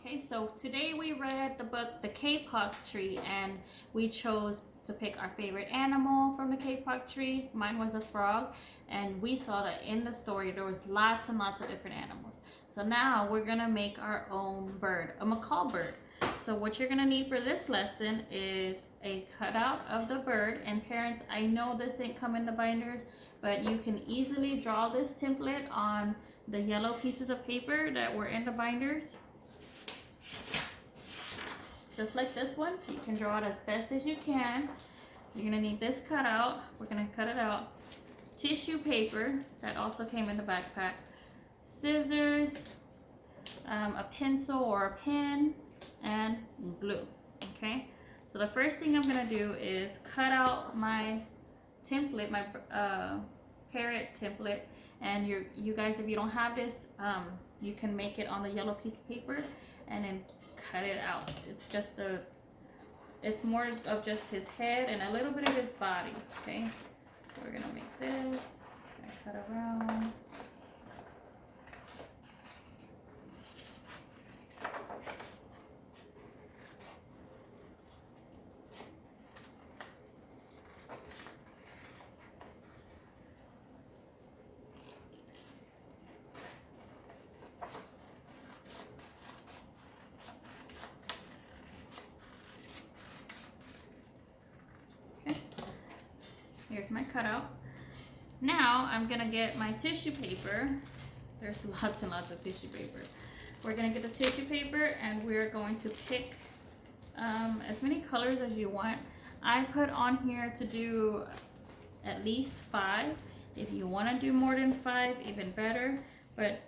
Okay, so today we read the book The Kapok Tree, and we chose to pick our favorite animal from the Kapok Tree. Mine was a frog, and we saw that in the story there was lots and lots of different animals. So now we're gonna make our own bird, a macaw bird. So what you're gonna need for this lesson is a cutout of the bird. And parents, I know this didn't come in the binders, but you can easily draw this template on the yellow pieces of paper that were in the binders. Just like this one, you can draw it as best as you can. You're gonna need this cutout. We're gonna cut it out. Tissue paper, that also came in the backpack. Scissors, a pencil or a pen, and glue. Okay, so the first thing I'm gonna do is cut out my template, my parrot template. And you guys, if you don't have this, you can make it on a yellow piece of paper and then cut it out. It's more of just his head and a little bit of his body. Okay, so we're gonna make this. I cut around. Here's my cutout. Now I'm gonna get my tissue paper. There's lots and lots of tissue paper. We're gonna get the tissue paper and we're going to pick as many colors as you want. I put on here to do at least 5. If you want to do more than 5, even better, but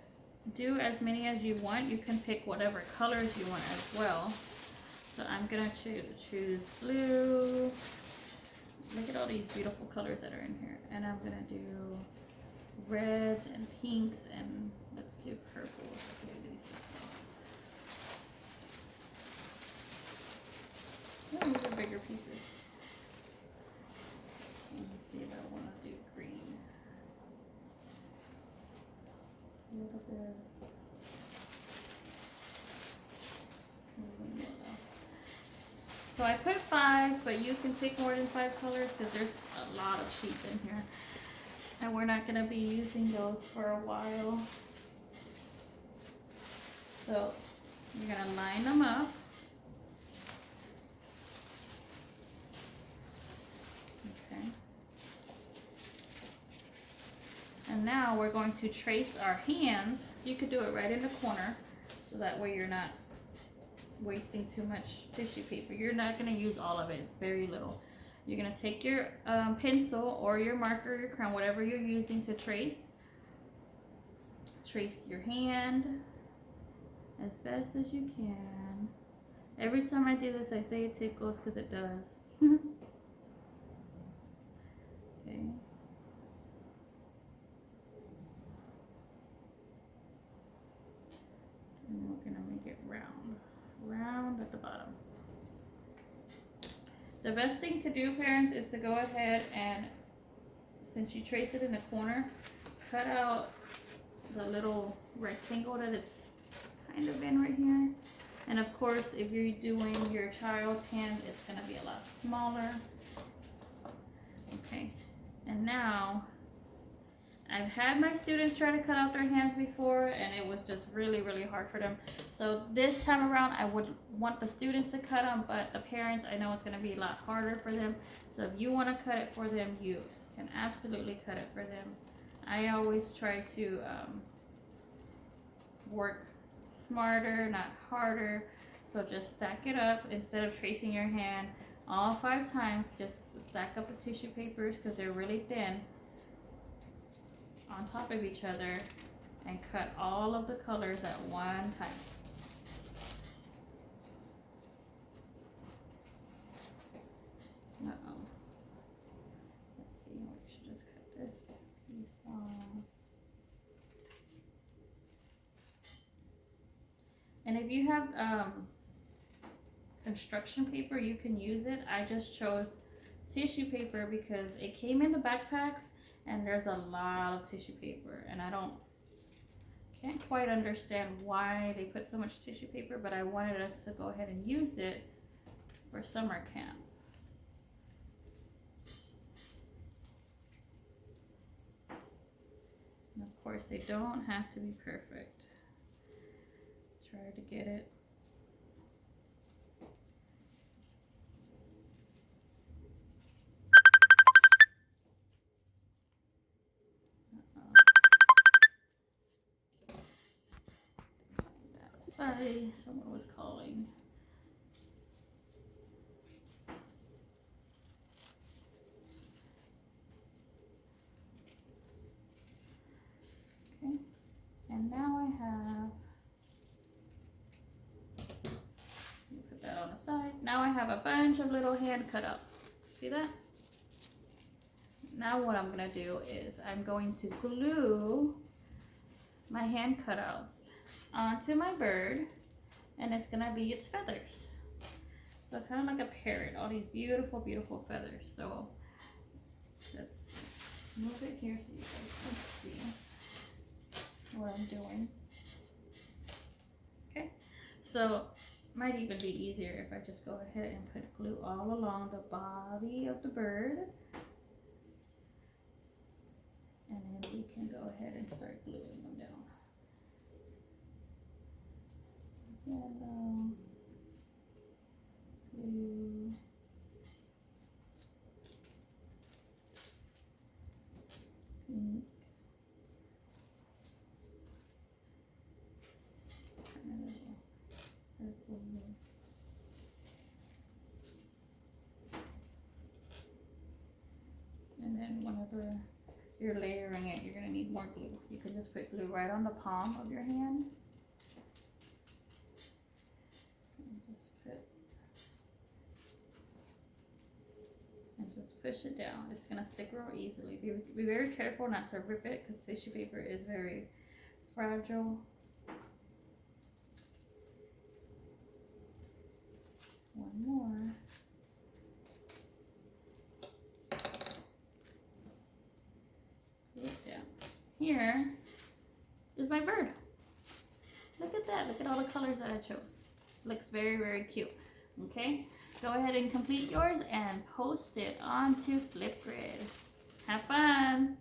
do as many as you want. You can pick whatever colors you want as well. So I'm gonna choose blue. Look at all these beautiful colors that are in here. And I'm gonna do reds and pinks, and let's do purples. Okay, these are bigger pieces. Let me see if I want to do green. A little bit. So I put 5, but you can pick more than 5 colors because there's a lot of sheets in here. And we're not going to be using those for a while. So you're going to line them up. Okay. And now we're going to trace our hands. You could do it right in the corner, so that way you're not wasting too much tissue paper. You're not going to use all of it. It's very little. You're going to take your pencil or your marker, your crayon, whatever you're using to trace. Trace your hand as best as you can. Every time I do this, I say it tickles because it does. Okay. And we're going to make it round at the bottom. The best thing to do, parents, is to go ahead and, since you trace it in the corner, cut out the little rectangle that it's kind of in right here. And of course, if you're doing your child's hand, it's going to be a lot smaller. Okay, and now I've had my students try to cut out their hands before, and it was just really, really hard for them. So this time around, I would want the students to cut them, but the parents, I know it's going to be a lot harder for them. So if you want to cut it for them, you can absolutely cut it for them. I always try to work smarter, not harder. So just stack it up. Instead of tracing your hand all 5 times, just stack up the tissue papers because they're really thin on top of each other, and cut all of the colors at one time. Uh-oh. Let's see, we should just cut this piece off. And if you have construction paper, you can use it. I just chose tissue paper because it came in the backpacks and there's a lot of tissue paper and I don't Can't quite understand why they put so much tissue paper, but I wanted us to go ahead and use it for summer camp. And of course, they don't have to be perfect. Try to get it. Sorry, someone was calling. Okay, and now I have, put that on the side. Now I have a bunch of little hand cutouts. See that? Now what I'm gonna do is I'm going to glue my hand cutouts onto my bird, and it's gonna be its feathers. So kind of like a parrot, all these beautiful, beautiful feathers. So let's move it here so you guys can see what I'm doing. Okay, so might even be easier if I just go ahead and put glue all along the body of the bird. And then we can go ahead and start gluing them down. Yellow, blue, pink, purples, and then whenever you're layering it, you're going to need more glue. You can just put glue right on the palm of your hand. And just push it down. It's going to stick real easily. Be very careful not to rip it because tissue paper is very fragile. One more. Here is my bird. Look at that. Look at all the colors that I chose. Looks very, very cute. Okay, go ahead and complete yours and post it onto Flipgrid. Have fun.